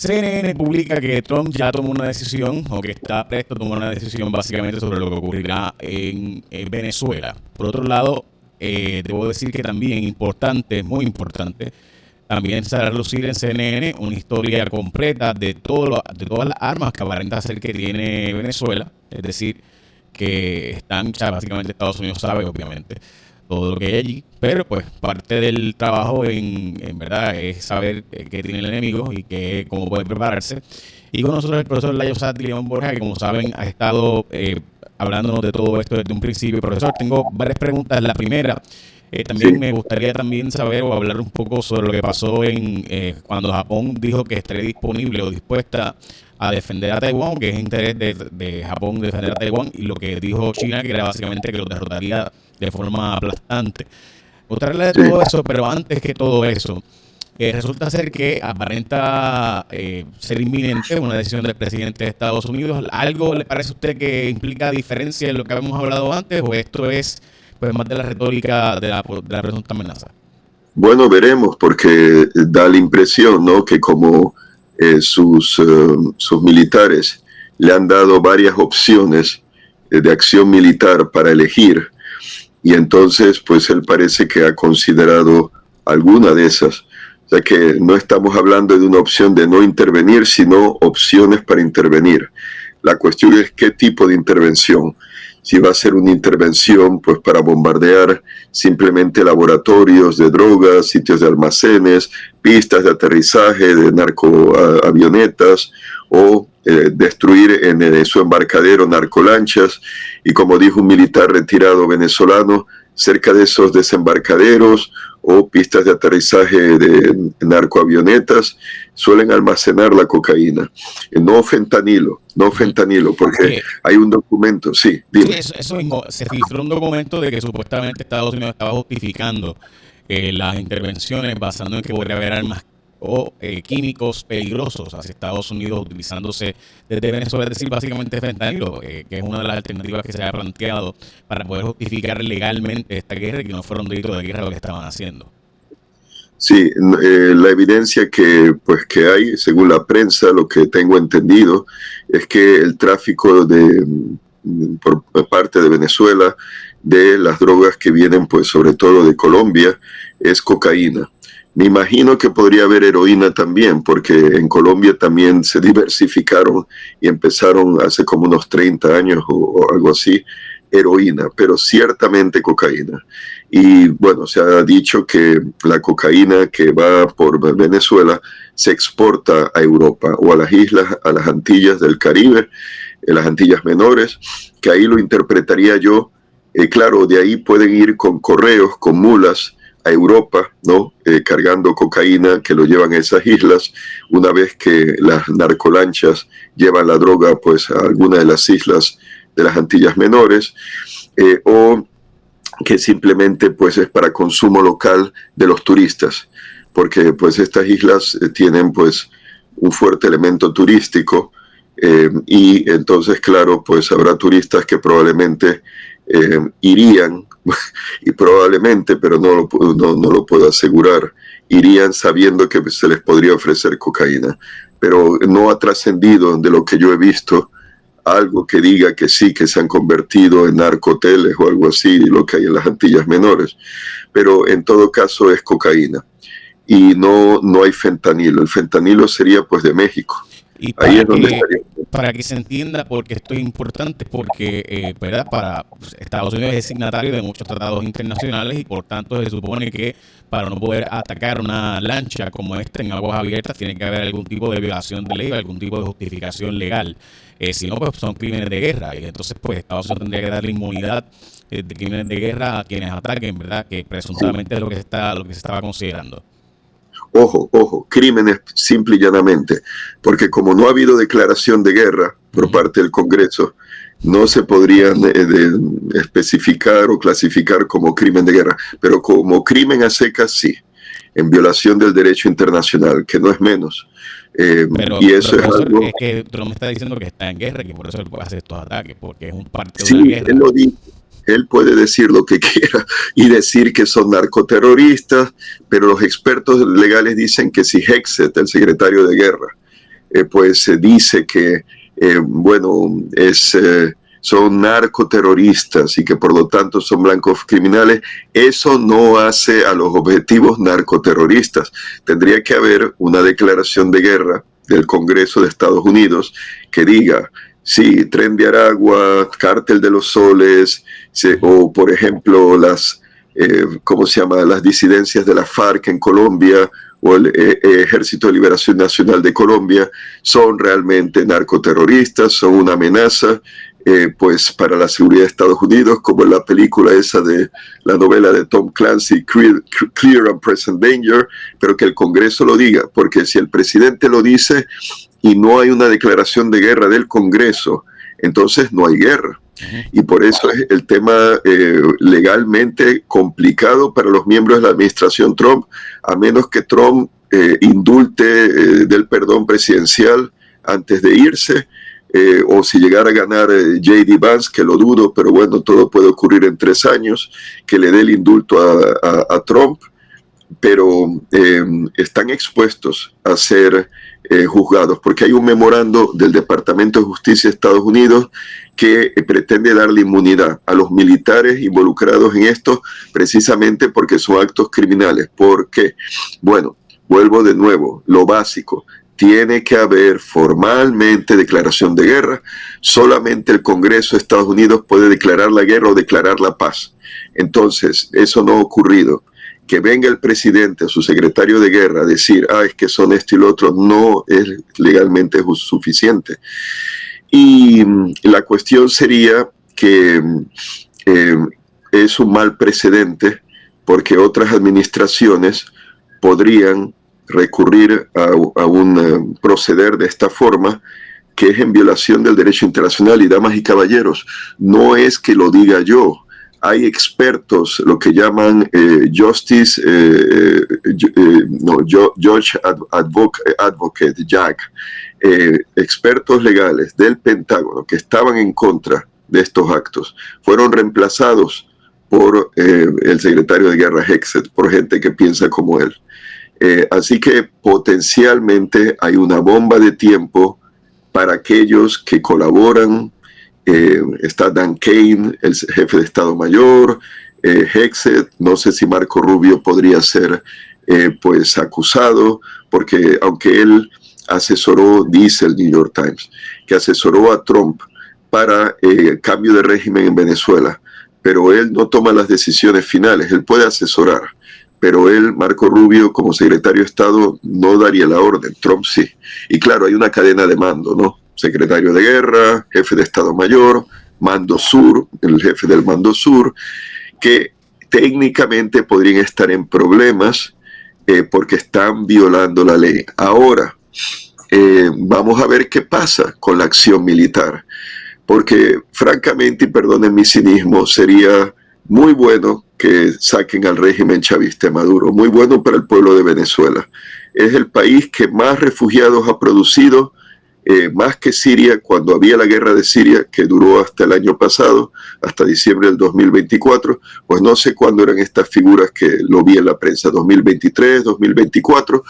CNN publica que Trump ya tomó una decisión, o que está presto a tomar una decisión básicamente sobre lo que ocurrirá en Venezuela. Por otro lado, debo decir que también importante, muy importante, también sale a lucir en CNN una historia completa de todas las armas que aparenta ser que tiene Venezuela. Es decir, que están, o sea, básicamente Estados Unidos sabe, obviamente, todo lo que hay allí. Pero pues parte del trabajo en verdad es saber qué tiene el enemigo y cómo puede prepararse. Y con nosotros el profesor Layo Sati León Borja, que como saben ha estado hablándonos de todo esto desde un principio. Profesor, tengo varias preguntas. La primera... también me gustaría también saber o hablar un poco sobre lo que pasó cuando Japón dijo que estaría disponible o dispuesta a defender a Taiwán, que es interés de Japón defender a Taiwán, y lo que dijo China, que era básicamente que lo derrotaría de forma aplastante. Me gustaría hablar de todo eso, pero antes que todo eso, resulta ser que aparenta ser inminente una decisión del presidente de Estados Unidos. ¿Algo le parece a usted que implica diferencia en lo que habíamos hablado antes, o esto es pues más de la retórica de la presunta amenaza? Bueno, veremos, porque da la impresión, ¿no?, que como sus militares le han dado varias opciones de acción militar para elegir, y entonces pues él parece que ha considerado alguna de esas. O sea que no estamos hablando de una opción de no intervenir, sino opciones para intervenir. La cuestión es qué tipo de intervención. Si va a ser una intervención pues para bombardear simplemente laboratorios de drogas, sitios de almacenes, pistas de aterrizaje de narcoavionetas, o destruir en su embarcadero narcolanchas. Y como dijo un militar retirado venezolano, cerca de esos desembarcaderos o pistas de aterrizaje de narcoavionetas suelen almacenar la cocaína, no fentanilo, porque hay un documento, sí, dime. Sí, eso mismo, se filtró un documento de que supuestamente Estados Unidos estaba justificando las intervenciones basando en que podría haber armas o químicos peligrosos hacia Estados Unidos utilizándose desde Venezuela, es decir, básicamente fentanilo, que es una de las alternativas que se ha planteado para poder justificar legalmente esta guerra y que no fueron delitos de guerra lo que estaban haciendo. Sí, la evidencia que hay, según la prensa, lo que tengo entendido, es que el tráfico por parte de Venezuela de las drogas que vienen pues sobre todo de Colombia es cocaína. Me imagino que podría haber heroína también, porque en Colombia también se diversificaron y empezaron hace como unos 30 años o algo así, heroína, pero ciertamente cocaína. Y bueno, se ha dicho que la cocaína que va por Venezuela se exporta a Europa o a las islas, a las Antillas del Caribe, en las Antillas menores, que ahí lo interpretaría yo. Claro, de ahí pueden ir con correos, con mulas a Europa, ¿no? Cargando cocaína que lo llevan a esas islas, una vez que las narcolanchas llevan la droga pues a alguna de las islas de las Antillas menores, o que simplemente pues es para consumo local de los turistas, porque pues estas islas tienen pues un fuerte elemento turístico, y entonces claro pues habrá turistas que probablemente irían y probablemente, pero no lo puedo asegurar, irían sabiendo que se les podría ofrecer cocaína, pero no ha trascendido de lo que yo he visto algo que diga que sí, que se han convertido en narcoteles o algo así, lo que hay en las Antillas menores, pero en todo caso es cocaína y no hay fentanilo. El fentanilo sería pues de México. Y ahí es donde para que se entienda, porque esto es importante, porque ¿verdad? Estados Unidos es signatario de muchos tratados internacionales y por tanto se supone que para no poder atacar una lancha como esta en aguas abiertas tiene que haber algún tipo de violación de ley o algún tipo de justificación legal. Si no, pues son crímenes de guerra y entonces pues Estados Unidos tendría que darle inmunidad de crímenes de guerra a quienes ataquen, ¿verdad? Que presuntamente es lo que se estaba considerando. Ojo, crímenes simple y llanamente, porque como no ha habido declaración de guerra por parte del Congreso, no se podrían especificar o clasificar como crimen de guerra, pero como crimen a secas sí, en violación del derecho internacional, que no es menos. Y eso es algo... Es que Trump me está diciendo que está en guerra y que por eso él puede hacer estos ataques, porque es un parte sí, de una guerra. Él lo dice. Él puede decir lo que quiera y decir que son narcoterroristas, pero los expertos legales dicen que si Hegseth, el secretario de guerra, pues se dice que, son narcoterroristas y que por lo tanto son blancos criminales, eso no hace a los objetivos narcoterroristas. Tendría que haber una declaración de guerra del Congreso de Estados Unidos que diga, sí, Tren de Aragua, Cártel de los Soles, o por ejemplo las disidencias de la FARC en Colombia o el Ejército de Liberación Nacional de Colombia son realmente narcoterroristas, son una amenaza pues para la seguridad de Estados Unidos, como en la película esa de la novela de Tom Clancy, Clear and Present Danger, pero que el Congreso lo diga, porque si el presidente lo dice y no hay una declaración de guerra del Congreso, entonces no hay guerra. Y por eso es el tema legalmente complicado para los miembros de la administración Trump, a menos que Trump indulte del perdón presidencial antes de irse, o si llegara a ganar J.D. Vance, que lo dudo, pero bueno, todo puede ocurrir en 3 años, que le dé el indulto a Trump, pero están expuestos a ser juzgados, porque hay un memorando del Departamento de Justicia de Estados Unidos que pretende darle inmunidad a los militares involucrados en esto, precisamente porque son actos criminales. ¿Por qué? Bueno, vuelvo de nuevo, lo básico. Tiene que haber formalmente declaración de guerra. Solamente el Congreso de Estados Unidos puede declarar la guerra o declarar la paz. Entonces, eso no ha ocurrido. Que venga el presidente o su secretario de guerra a decir, es que son esto y lo otro, no es legalmente suficiente. Y la cuestión sería que es un mal precedente porque otras administraciones podrían recurrir a un proceder de esta forma, que es en violación del derecho internacional. Y damas y caballeros, no es que lo diga yo. Hay expertos, lo que llaman Judge Advocate, JAG, expertos legales del Pentágono que estaban en contra de estos actos, fueron reemplazados por el secretario de Guerra Hexet, por gente que piensa como él. Así que potencialmente hay una bomba de tiempo para aquellos que colaboran. Está Dan Kane, el jefe de Estado Mayor, Hexet, no sé si Marco Rubio podría ser pues acusado, porque aunque él asesoró, dice el New York Times, que asesoró a Trump para cambio de régimen en Venezuela, pero él no toma las decisiones finales, él puede asesorar, pero él, Marco Rubio, como secretario de Estado, no daría la orden, Trump sí. Y claro, hay una cadena de mando, ¿no? Secretario de Guerra, jefe de Estado Mayor, Mando Sur, el jefe del Mando Sur, que técnicamente podrían estar en problemas porque están violando la ley. Ahora, vamos a ver qué pasa con la acción militar, porque francamente, y perdonen mi cinismo, sería muy bueno que saquen al régimen chavista de Maduro, muy bueno para el pueblo de Venezuela. Es el país que más refugiados ha producido, más que Siria, cuando había la guerra de Siria, que duró hasta el año pasado, hasta diciembre del 2024, pues no sé cuándo eran estas figuras que lo vi en la prensa, 2023, 2024,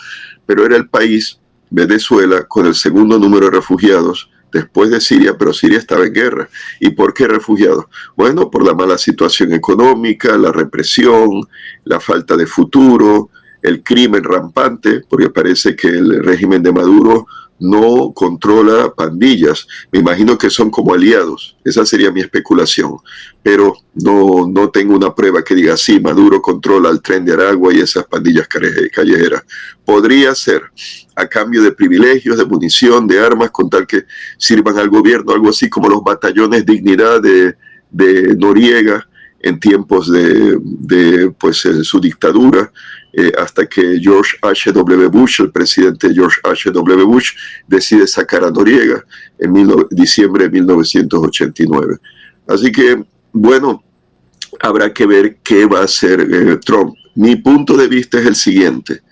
pero era el país, Venezuela, con el segundo número de refugiados después de Siria, pero Siria estaba en guerra. ¿Y por qué refugiados? Bueno, por la mala situación económica, la represión, la falta de futuro, el crimen rampante, porque parece que el régimen de Maduro no controla pandillas. Me imagino que son como aliados. Esa sería mi especulación. Pero no tengo una prueba que diga, sí, Maduro controla el Tren de Aragua y esas pandillas callejeras. Podría ser a cambio de privilegios, de munición, de armas, con tal que sirvan al gobierno, algo así como los batallones Dignidad de Noriega en tiempos de su dictadura, hasta que George H.W. Bush, el presidente George H.W. Bush, decide sacar a Noriega en diciembre de 1989. Así que, bueno, habrá que ver qué va a hacer Trump. Mi punto de vista es el siguiente.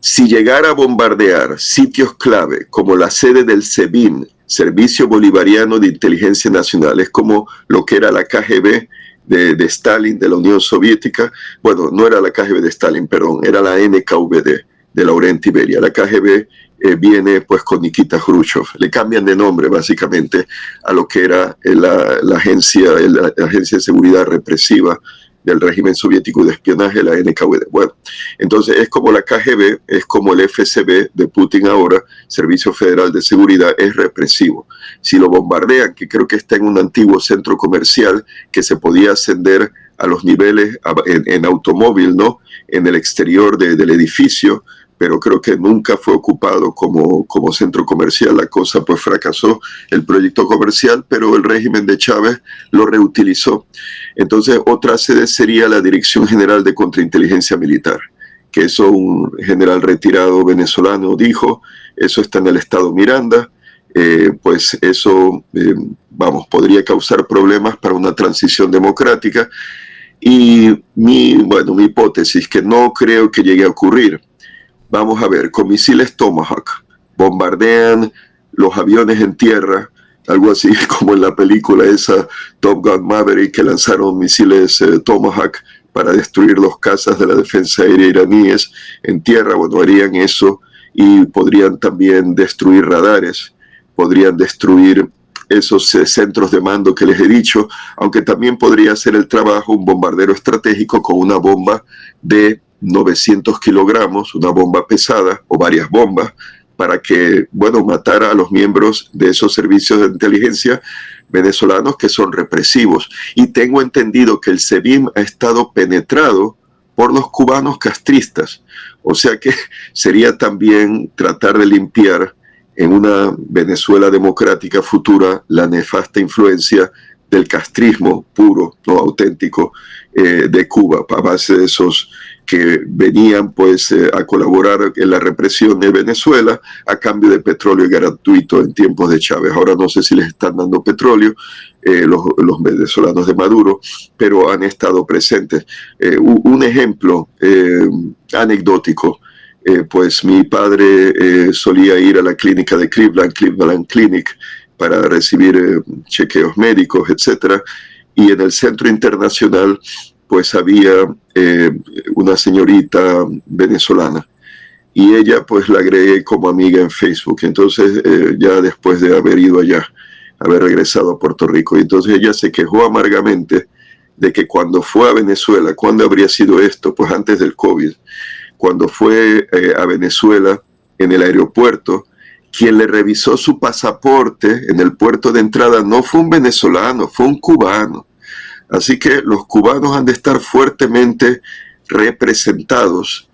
Si llegara a bombardear sitios clave como la sede del SEBIN, Servicio Bolivariano de Inteligencia Nacional, es como lo que era la KGB de Stalin, de la Unión Soviética. Bueno, no era la KGB de Stalin, perdón, era la NKVD, de Laurent Iberia. La KGB viene pues con Nikita Khrushchev. Le cambian de nombre básicamente a lo que era la agencia de seguridad represiva del régimen soviético de espionaje, la NKVD. Bueno, entonces es como la KGB, es como el FSB de Putin ahora, Servicio Federal de Seguridad, es represivo. Si lo bombardean, que creo que está en un antiguo centro comercial que se podía ascender a los niveles en automóvil, ¿no? En el exterior del edificio, pero creo que nunca fue ocupado como centro comercial. La cosa pues fracasó, el proyecto comercial, pero el régimen de Chávez lo reutilizó. Entonces otra sede sería la Dirección General de Contrainteligencia Militar, que eso un general retirado venezolano dijo, eso está en el estado Miranda, pues eso, podría causar problemas para una transición democrática. Y mi hipótesis, que no creo que llegue a ocurrir, vamos a ver, con misiles Tomahawk, bombardean los aviones en tierra, algo así como en la película esa Top Gun Maverick, que lanzaron misiles Tomahawk para destruir los cazas de la defensa aérea iraníes en tierra. Bueno, harían eso y podrían también destruir radares, podrían destruir esos centros de mando que les he dicho, aunque también podría hacer el trabajo un bombardero estratégico con una bomba de 900 kilogramos, una bomba pesada o varias bombas, para que, matara a los miembros de esos servicios de inteligencia venezolanos que son represivos. Y tengo entendido que el SEBIN ha estado penetrado por los cubanos castristas, o sea que sería también tratar de limpiar en una Venezuela democrática futura la nefasta influencia del castrismo puro, no auténtico, de Cuba, a base de esos que venían pues a colaborar en la represión de Venezuela a cambio de petróleo gratuito en tiempos de Chávez. Ahora no sé si les están dando petróleo los venezolanos de Maduro, pero han estado presentes. Un ejemplo anecdótico, pues mi padre solía ir a la clínica de Cleveland Clinic, para recibir chequeos médicos, etcétera, y en el centro internacional pues había una señorita venezolana y ella pues la agregué como amiga en Facebook. Entonces ya después de haber ido allá, haber regresado a Puerto Rico, y entonces ella se quejó amargamente de que cuando fue a Venezuela, ¿cuándo habría sido esto? Pues antes del COVID, cuando fue a Venezuela en el aeropuerto, quien le revisó su pasaporte en el puerto de entrada no fue un venezolano, fue un cubano. Así que los cubanos han de estar fuertemente representados,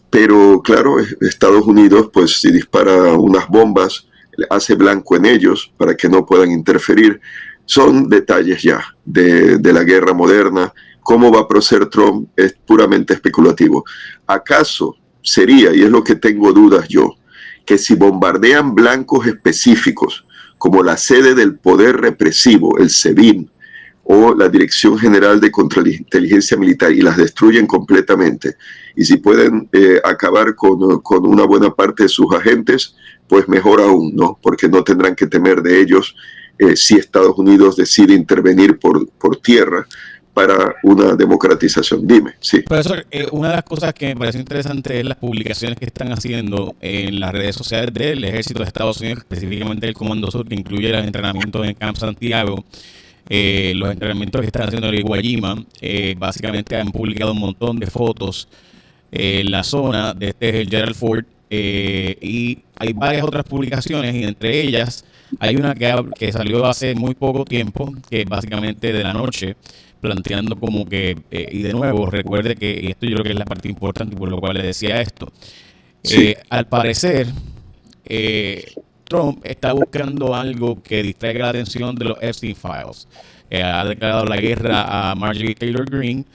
pero claro, Estados Unidos, pues si dispara unas bombas, hace blanco en ellos para que no puedan interferir. Son detalles ya de la guerra moderna. ¿Cómo va a proceder Trump? Es puramente especulativo. ¿Acaso sería, y es lo que tengo dudas yo, que si bombardean blancos específicos, como la sede del poder represivo, el SEBIN, o la Dirección General de Contrainteligencia Militar, y las destruyen completamente, y si pueden acabar con una buena parte de sus agentes, pues mejor aún, ¿no? Porque no tendrán que temer de ellos si Estados Unidos decide intervenir por tierra para una democratización. Dime, sí. Profesor, una de las cosas que me parece interesante es las publicaciones que están haciendo en las redes sociales del Ejército de Estados Unidos, específicamente el Comando Sur, que incluye los entrenamientos en Camp Santiago, los entrenamientos que están haciendo en Iwo Jima. Básicamente han publicado un montón de fotos en la zona de el Gerald Ford, y hay varias otras publicaciones, y entre ellas hay una que salió hace muy poco tiempo, que es básicamente de la noche, planteando como que, y de nuevo, recuerde que, y esto yo creo que es la parte importante por lo cual le decía esto, sí. Al parecer, Trump está buscando algo que distraiga la atención de los Epstein Files. Ha declarado la guerra a Marjorie Taylor Greene,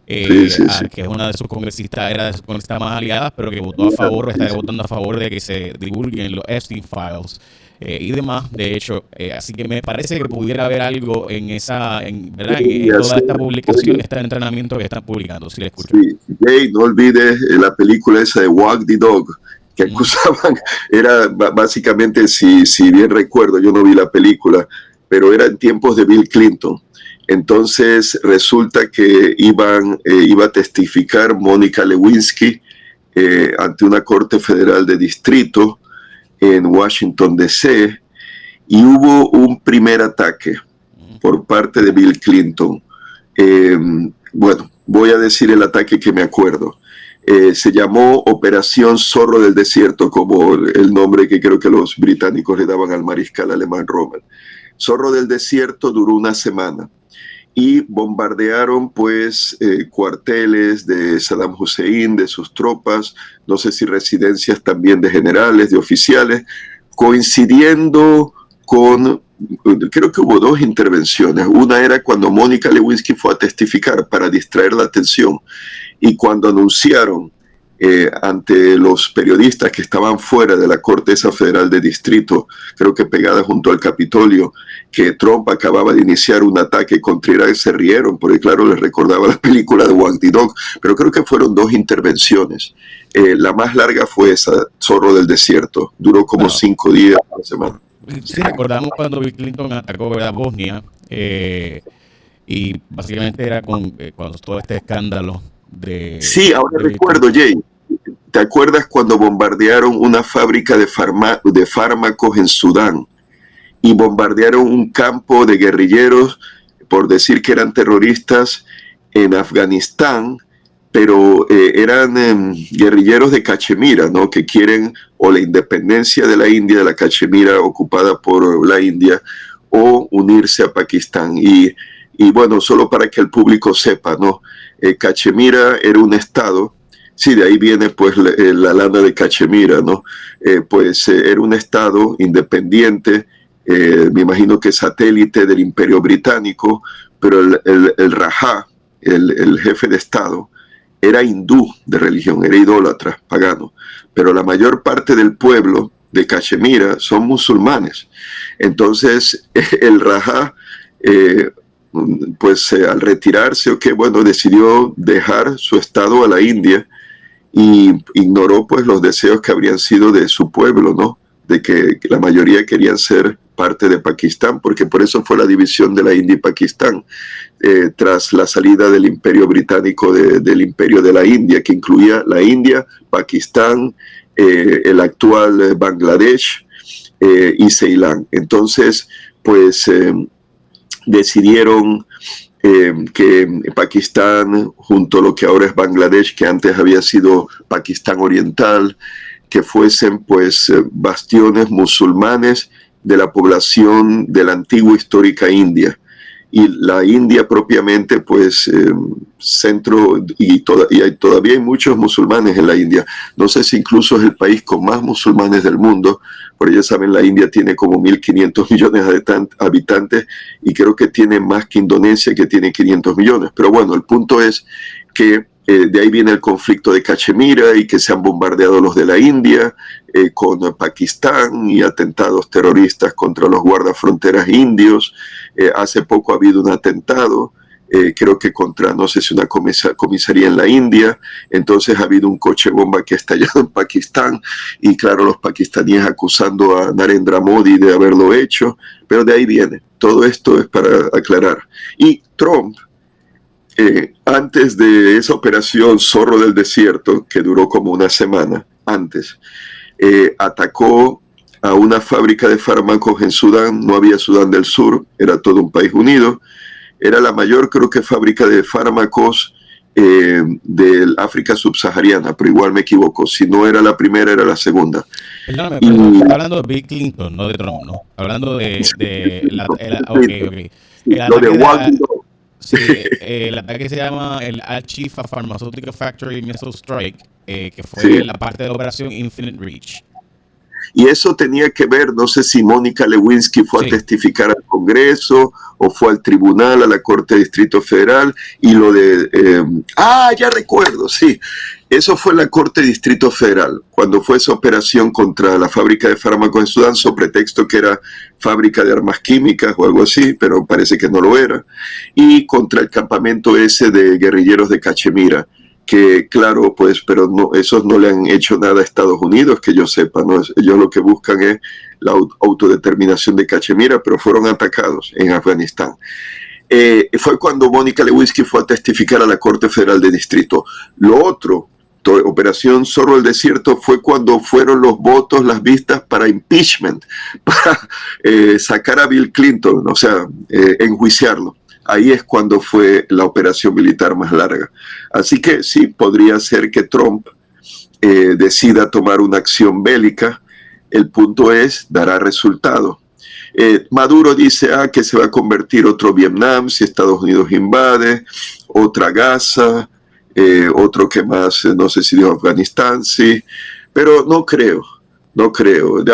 que es una de sus congresistas, era de sus congresistas más aliadas, pero que votó a favor, está votando a favor de que se divulguen los Epstein Files. Y demás, de hecho, así que me parece que pudiera haber algo en toda esta publicación, este entrenamiento que están publicando, si le escucho. Sí, Jay, no olvides la película esa de Walk the Dog, que acusaban, era básicamente, si bien recuerdo, yo no vi la película, pero era en tiempos de Bill Clinton. Entonces resulta que iba a testificar Mónica Lewinsky ante una corte federal de distrito en Washington, D.C., y hubo un primer ataque por parte de Bill Clinton. Bueno, voy a decir el ataque que me acuerdo. Se llamó Operación Zorro del Desierto, como el nombre que creo que los británicos le daban al mariscal alemán Rommel. Zorro del Desierto duró una semana y bombardearon pues cuarteles de Saddam Hussein, de sus tropas, no sé si residencias también de generales, de oficiales, coincidiendo con, creo que hubo dos intervenciones. Una era cuando Mónica Lewinsky fue a testificar para distraer la atención, y cuando anunciaron ante los periodistas que estaban fuera de la Corte esa federal de distrito, creo que pegada junto al Capitolio, que Trump acababa de iniciar un ataque contra Irak, se rieron, porque claro, les recordaba la película de Wag the Dog, pero creo que fueron dos intervenciones. La más larga fue esa, Zorro del Desierto, duró como 5 días, una semana. Sí, recordamos cuando Bill Clinton atacó, ¿verdad?, Bosnia, y básicamente era cuando todo este escándalo sí, ahora recuerdo, Jay. ¿Te acuerdas cuando bombardearon una fábrica de fármacos en Sudán y bombardearon un campo de guerrilleros por decir que eran terroristas en Afganistán, pero eran guerrilleros de Cachemira, ¿no?, que quieren o la independencia de la India, de la Cachemira ocupada por la India, o unirse a Pakistán? Y bueno, solo para que el público sepa, ¿no? Cachemira era un estado, sí, de ahí viene pues la lana de Cachemira, ¿no? Era un estado independiente, me imagino que satélite del Imperio Británico, pero el Rajá, el jefe de estado, era hindú de religión, era idólatra, pagano, pero la mayor parte del pueblo de Cachemira son musulmanes. Entonces el Rajá, al retirarse, bueno, decidió dejar su estado a la India y ignoró pues los deseos que habrían sido de su pueblo, ¿no?, de que la mayoría querían ser parte de Pakistán, porque por eso fue la división de la India y Pakistán, tras la salida del Imperio Británico del Imperio de la India, que incluía la India, Pakistán, el actual Bangladesh y Ceilán. Entonces, pues decidieron que Pakistán, junto a lo que ahora es Bangladesh, que antes había sido Pakistán Oriental, que fuesen pues bastiones musulmanes de la población de la antigua histórica India. Y la India propiamente, pues, centro, todavía hay muchos musulmanes en la India. No sé si incluso es el país con más musulmanes del mundo, porque ya saben, la India tiene como 1.500 millones de habitantes, y creo que tiene más que Indonesia, que tiene 500 millones. Pero bueno, el punto es que de ahí viene el conflicto de Cachemira, y que se han bombardeado los de la India con Pakistán, y atentados terroristas contra los guardafronteras indios. Hace poco ha habido un atentado, creo que contra, no sé si una comisaría en la India. Entonces ha habido un coche bomba que ha estallado en Pakistán, y claro, los pakistaníes acusando a Narendra Modi de haberlo hecho, pero de ahí viene. Todo esto es para aclarar. Y Trump, antes de esa operación Zorro del Desierto, que duró como una semana antes, atacó a una fábrica de fármacos en Sudán. No había Sudán del Sur, era todo un país unido. Era la mayor, creo que, fábrica de fármacos del África subsahariana, pero igual me equivoco. Si no era la primera, era la segunda. Perdóname, estoy hablando de Bill Clinton, no de Trump, ¿no? Hablando de okay. Lo de Washington. Sí, el ataque se llama el Al-Shifa Pharmaceutical Factory Missile Strike, que fue la parte de la operación Infinite Reach. Y eso tenía que ver, no sé si Mónica Lewinsky fue a testificar al Congreso o fue al tribunal, a la Corte de Distrito Federal, y lo de... ya recuerdo, sí. Eso fue la Corte de Distrito Federal, cuando fue esa operación contra la fábrica de fármacos en Sudán, sobre pretexto que era fábrica de armas químicas o algo así, pero parece que no lo era, y contra el campamento ese de guerrilleros de Cachemira, que claro, pues, pero no, esos no le han hecho nada a Estados Unidos, que yo sepa, ¿no? Ellos lo que buscan es la autodeterminación de Cachemira, pero fueron atacados en Afganistán. Fue cuando Mónica Lewinsky fue a testificar a la Corte Federal de Distrito. Lo otro Operación Zorro del Desierto fue cuando fueron los votos, las vistas para impeachment, para sacar a Bill Clinton, o sea, enjuiciarlo. Ahí es cuando fue la operación militar más larga. Así que sí, podría ser que Trump decida tomar una acción bélica. El punto es, dará resultado. Maduro dice que se va a convertir otro Vietnam si Estados Unidos invade, otra Gaza, otro que más, no sé si dijo Afganistán, sí, pero no creo.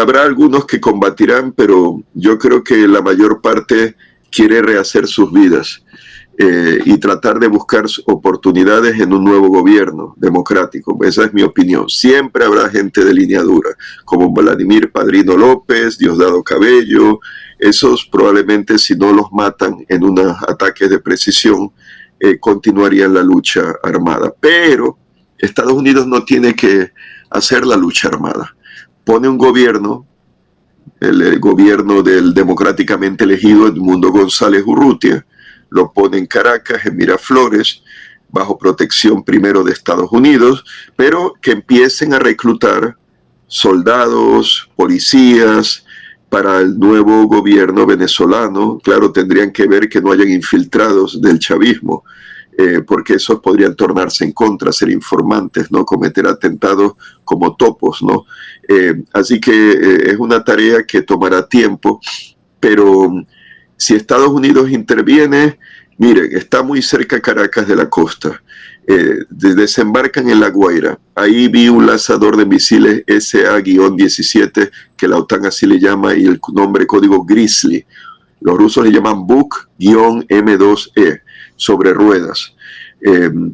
Habrá algunos que combatirán, pero yo creo que la mayor parte quiere rehacer sus vidas y tratar de buscar oportunidades en un nuevo gobierno democrático. Esa es mi opinión. Siempre habrá gente de línea dura, como Vladimir Padrino López, Diosdado Cabello. Esos probablemente, si no los matan en unos ataques de precisión, continuarían la lucha armada. Pero Estados Unidos no tiene que hacer la lucha armada. Pone un gobierno, el gobierno del democráticamente elegido Edmundo González Urrutia, lo pone en Caracas, en Miraflores, bajo protección primero de Estados Unidos, pero que empiecen a reclutar soldados, policías, para el nuevo gobierno venezolano. Claro, tendrían que ver que no hayan infiltrados del chavismo, porque esos podrían tornarse en contra, ser informantes, ¿no? Cometer atentados como topos, ¿no? Así que es una tarea que tomará tiempo, pero si Estados Unidos interviene, miren, está muy cerca Caracas de la costa. Desembarcan en La Guaira. Ahí vi un lanzador de misiles SA-17, que la OTAN así le llama, y el nombre código Grizzly. Los rusos le llaman Buk-M2E, sobre ruedas,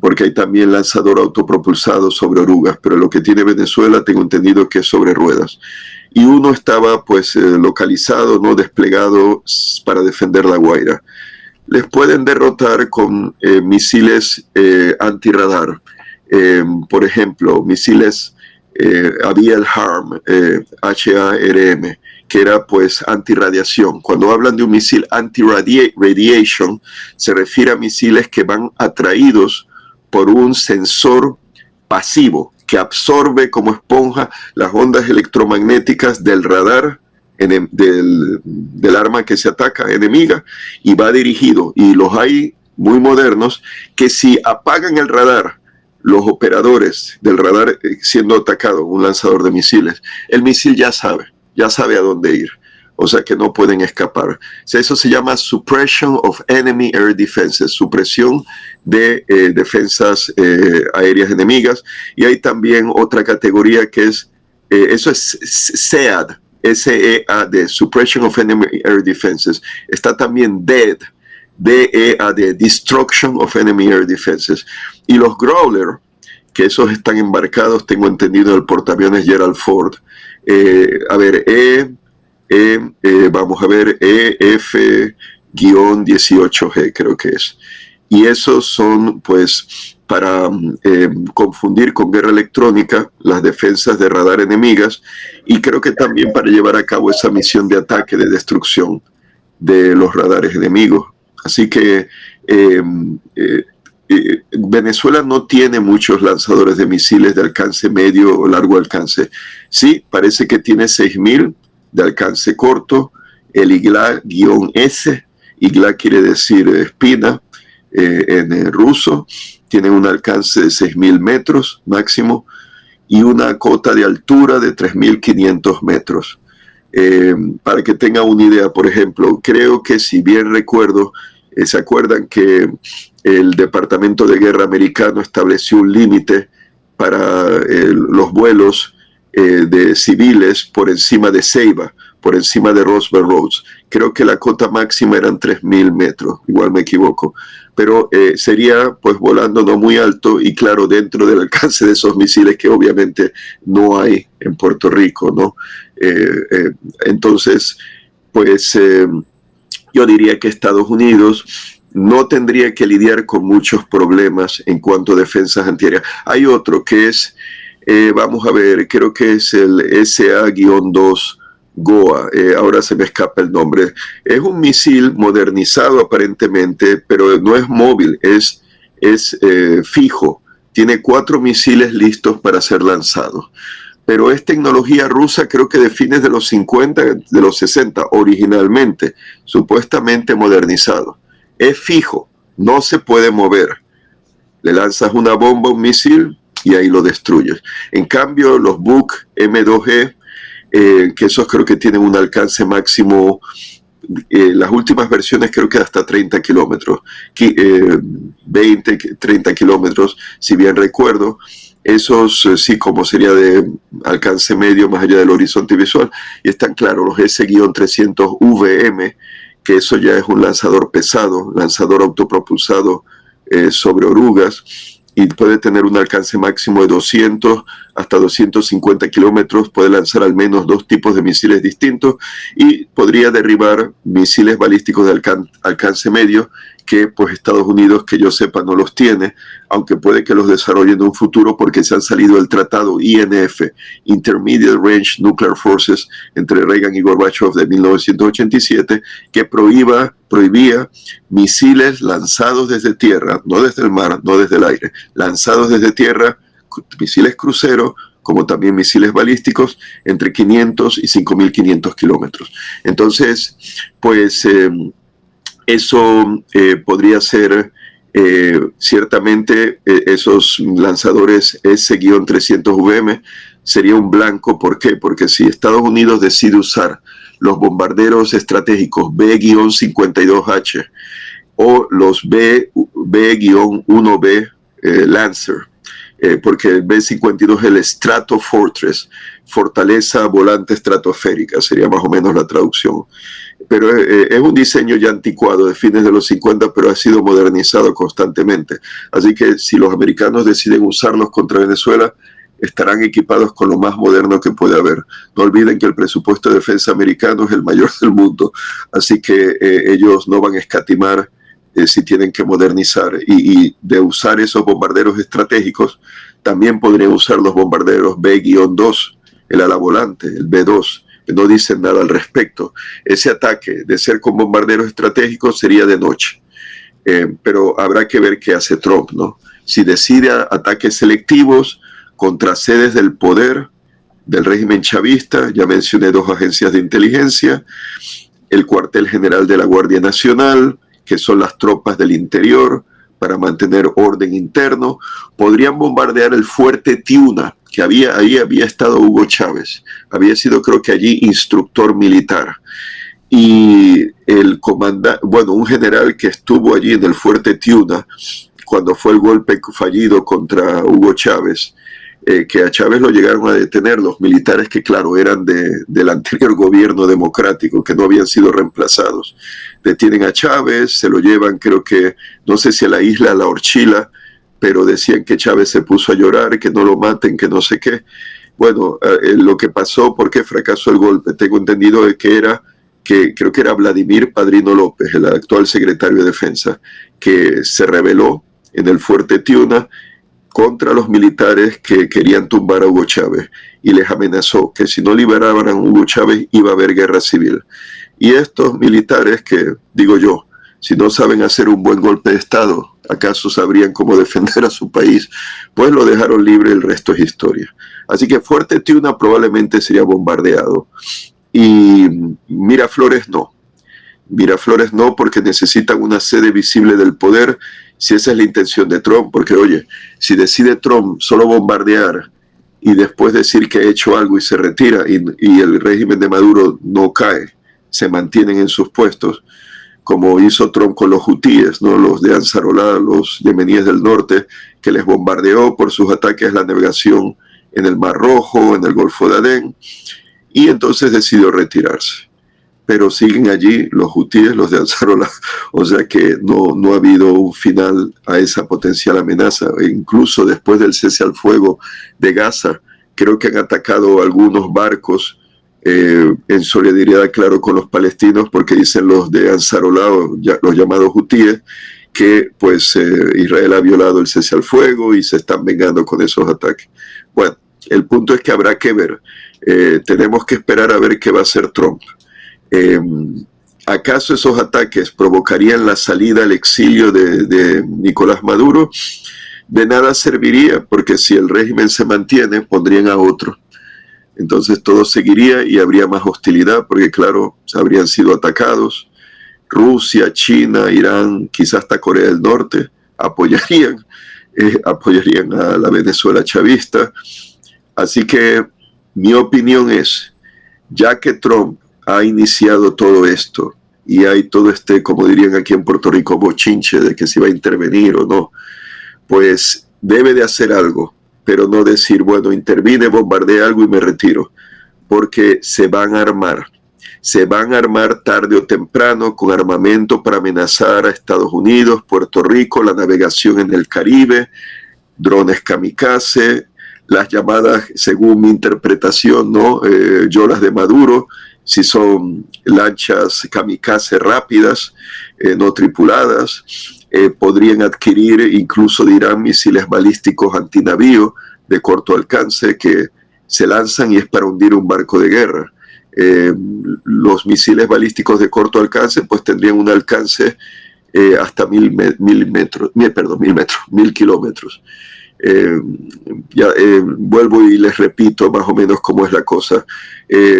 porque hay también lanzador autopropulsado sobre orugas, pero lo que tiene Venezuela tengo entendido que es sobre ruedas. Y uno estaba pues localizado, ¿no? Desplegado para defender La Guaira. Les pueden derrotar con misiles antirradar. Por ejemplo, misiles había el HARM, HARM, que era pues antirradiación. Cuando hablan de un misil anti-radiation, se refiere a misiles que van atraídos por un sensor pasivo que absorbe como esponja las ondas electromagnéticas del radar del arma que se ataca, enemiga, y va dirigido. Y los hay muy modernos que si apagan el radar, los operadores del radar siendo atacado, un lanzador de misiles, el misil ya sabe a dónde ir, o sea que no pueden escapar. O sea, eso se llama Suppression of Enemy Air Defenses, supresión de defensas aéreas enemigas. Y hay también otra categoría que es, eso es SEAD, SEAD, Suppression of Enemy Air Defenses. Está también DEAD, DEAD, Destruction of Enemy Air Defenses. Y los Growler, que esos están embarcados, tengo entendido, en el portaaviones Gerald Ford. Vamos a ver, EF-18G creo que es. Y esos son pues para confundir con guerra electrónica las defensas de radar enemigas, y creo que también para llevar a cabo esa misión de ataque, de destrucción de los radares enemigos. Así que Venezuela no tiene muchos lanzadores de misiles de alcance medio o largo alcance. Sí, parece que tiene 6.000 de alcance corto, el IGLA-S, IGLA quiere decir espina en ruso, tiene un alcance de 6.000 metros máximo y una cota de altura de 3.500 metros. Para que tenga una idea, por ejemplo, creo que si bien recuerdo, ¿se acuerdan que el Departamento de Guerra americano estableció un límite para los vuelos de civiles por encima de Ceiba, por encima de Roosevelt Roads? Creo que la cota máxima eran 3.000 metros, igual me equivoco, pero sería pues volando no muy alto y claro, dentro del alcance de esos misiles que obviamente no hay en Puerto Rico, ¿no? Entonces, pues yo diría que Estados Unidos no tendría que lidiar con muchos problemas en cuanto a defensas antiaéreas. Hay otro que es, vamos a ver, creo que es el SA-2 GOA, ahora se me escapa el nombre. Es un misil modernizado aparentemente, pero no es móvil, es fijo. tiene 4 misiles listos para ser lanzados. Pero es tecnología rusa, creo que de fines de los 50, de los 60, originalmente, supuestamente modernizado. Es fijo, no se puede mover. Le lanzas una bomba, un misil, y ahí lo destruyes. En cambio, los Buk M2E, que esos creo que tienen un alcance máximo, las últimas versiones creo que hasta 30 kilómetros, 20, 30 kilómetros, si bien recuerdo. Esos sí, como sería de alcance medio más allá del horizonte visual. Y están claros los S-300VM, que eso ya es un lanzador pesado, lanzador autopropulsado sobre orugas, y puede tener un alcance máximo de 200 hasta 250 kilómetros, puede lanzar al menos 2 tipos de misiles distintos y podría derribar misiles balísticos de alcance medio que pues Estados Unidos, que yo sepa, no los tiene, aunque puede que los desarrollen en un futuro porque se han salido del tratado INF, Intermediate Range Nuclear Forces, entre Reagan y Gorbachev de 1987, que prohibía misiles lanzados desde tierra, no desde el mar, no desde el aire, lanzados desde tierra, misiles cruceros, como también misiles balísticos, entre 500 y 5.500 kilómetros. Entonces, pues eso podría ser ciertamente esos lanzadores S-300VM sería un blanco. ¿Por qué? Porque si Estados Unidos decide usar los bombarderos estratégicos B-52H o los B-1B Lancer, porque el B-52 es el Stratofortress, fortaleza volante estratosférica, sería más o menos la traducción. Pero es un diseño ya anticuado de fines de los 50, pero ha sido modernizado constantemente. Así que si los americanos deciden usarlos contra Venezuela, estarán equipados con lo más moderno que puede haber. No olviden que el presupuesto de defensa americano es el mayor del mundo, así que ellos no van a escatimar si tienen que modernizar. Y de usar esos bombarderos estratégicos, también podrían usar los bombarderos B-2, el ala volante, el B-2. No dicen nada al respecto. Ese ataque, de ser con bombarderos estratégicos, sería de noche. Pero habrá que ver qué hace Trump, ¿no? Si decide ataques selectivos contra sedes del poder del régimen chavista, ya mencioné 2 agencias de inteligencia, el cuartel general de la Guardia Nacional, que son las tropas del interior para mantener orden interno, podrían bombardear el fuerte Tiuna, que ahí había estado Hugo Chávez, había sido creo que allí instructor militar, y el comandante, bueno, un general que estuvo allí en el fuerte Tiuna cuando fue el golpe fallido contra Hugo Chávez, que a Chávez lo llegaron a detener los militares que claro eran del anterior gobierno democrático, que no habían sido reemplazados. Detienen a Chávez, se lo llevan creo que, no sé si a la isla La Orchila, pero decían que Chávez se puso a llorar, que no lo maten, que no sé qué. Bueno, lo que pasó, ¿por qué fracasó el golpe? Tengo entendido que creo que era Vladimir Padrino López, el actual secretario de Defensa, que se rebeló en el fuerte Tiuna contra los militares que querían tumbar a Hugo Chávez y les amenazó que si no liberaban a Hugo Chávez iba a haber guerra civil. Y estos militares que, digo yo, si no saben hacer un buen golpe de Estado, ¿acaso sabrían cómo defender a su país? Pues lo dejaron libre, el resto es historia. Así que Fuerte Tiuna probablemente sería bombardeado. Y Miraflores no. Miraflores no, porque necesitan una sede visible del poder, si esa es la intención de Trump. Porque, oye, si decide Trump solo bombardear y después decir que ha hecho algo y se retira y el régimen de Maduro no cae, se mantienen en sus puestos, como hizo Trump con los hutíes, ¿no? Los de Ansarolá, los yemeníes del norte, que les bombardeó por sus ataques a la navegación en el Mar Rojo, en el Golfo de Adén, y entonces decidió retirarse. Pero siguen allí los hutíes, los de Ansarolá, o sea que no ha habido un final a esa potencial amenaza. E incluso después del cese al fuego de Gaza, creo que han atacado algunos barcos en solidaridad, claro, con los palestinos, porque dicen los de Ansarolá, los llamados hutíes, que pues Israel ha violado el cese al fuego y se están vengando con esos ataques. Bueno, el punto es que habrá que ver. Tenemos que esperar a ver qué va a hacer Trump. ¿Acaso esos ataques provocarían la salida al exilio de Nicolás Maduro? de nada serviría, porque si el régimen se mantiene, pondrían a otro. Entonces todo seguiría y habría más hostilidad, porque claro, habrían sido atacados. Rusia, China, Irán, quizás hasta Corea del Norte apoyarían a la Venezuela chavista. Así que mi opinión es, ya que Trump ha iniciado todo esto y hay todo este, como dirían aquí en Puerto Rico, bochinche de que si va a intervenir o no, pues debe de hacer algo, pero no decir, bueno, intervine, bombardea algo y me retiro, porque se van a armar tarde o temprano con armamento para amenazar a Estados Unidos, Puerto Rico, la navegación en el Caribe, drones kamikaze, las llamadas, según mi interpretación, ¿no? Yolas de Maduro, si son lanchas kamikaze rápidas, no tripuladas, podrían adquirir, incluso dirán, misiles balísticos antinavío de corto alcance que se lanzan y es para hundir un barco de guerra. Los misiles balísticos de corto alcance pues tendrían un alcance hasta 1000 kilómetros. Vuelvo y les repito más o menos cómo es la cosa.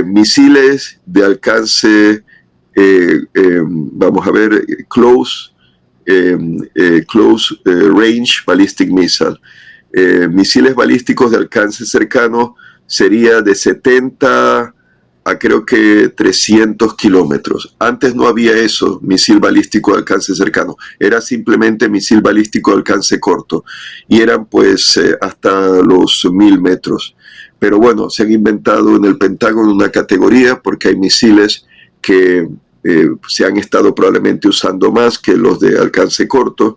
Misiles de alcance, vamos a ver, close range ballistic missile. Misiles balísticos de alcance cercano sería de 70 a creo que 300 kilómetros. Antes no había eso, misil balístico de alcance cercano. Era simplemente misil balístico de alcance corto. Y eran pues hasta los 1000 metros. Pero bueno, se han inventado en el Pentágono una categoría porque hay misiles que se han estado probablemente usando más que los de alcance corto.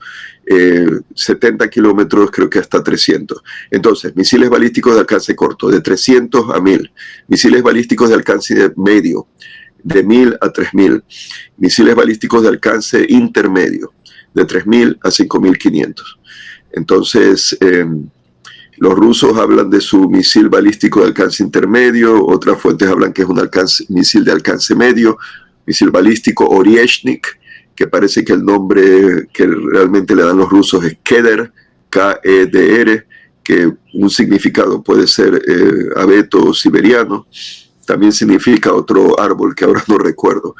70 kilómetros, creo que hasta 300. Entonces, misiles balísticos de alcance corto, de 300 a 1000. Misiles balísticos de alcance medio, de 1000 a 3000. Misiles balísticos de alcance intermedio, de 3000 a 5500. Entonces, los rusos hablan de su misil balístico de alcance intermedio, otras fuentes hablan que es un misil de alcance medio, misil balístico Oryezhnik, que parece que el nombre que realmente le dan los rusos es Kedr, K-E-D-R, que un significado puede ser abeto siberiano, también significa otro árbol que ahora no recuerdo.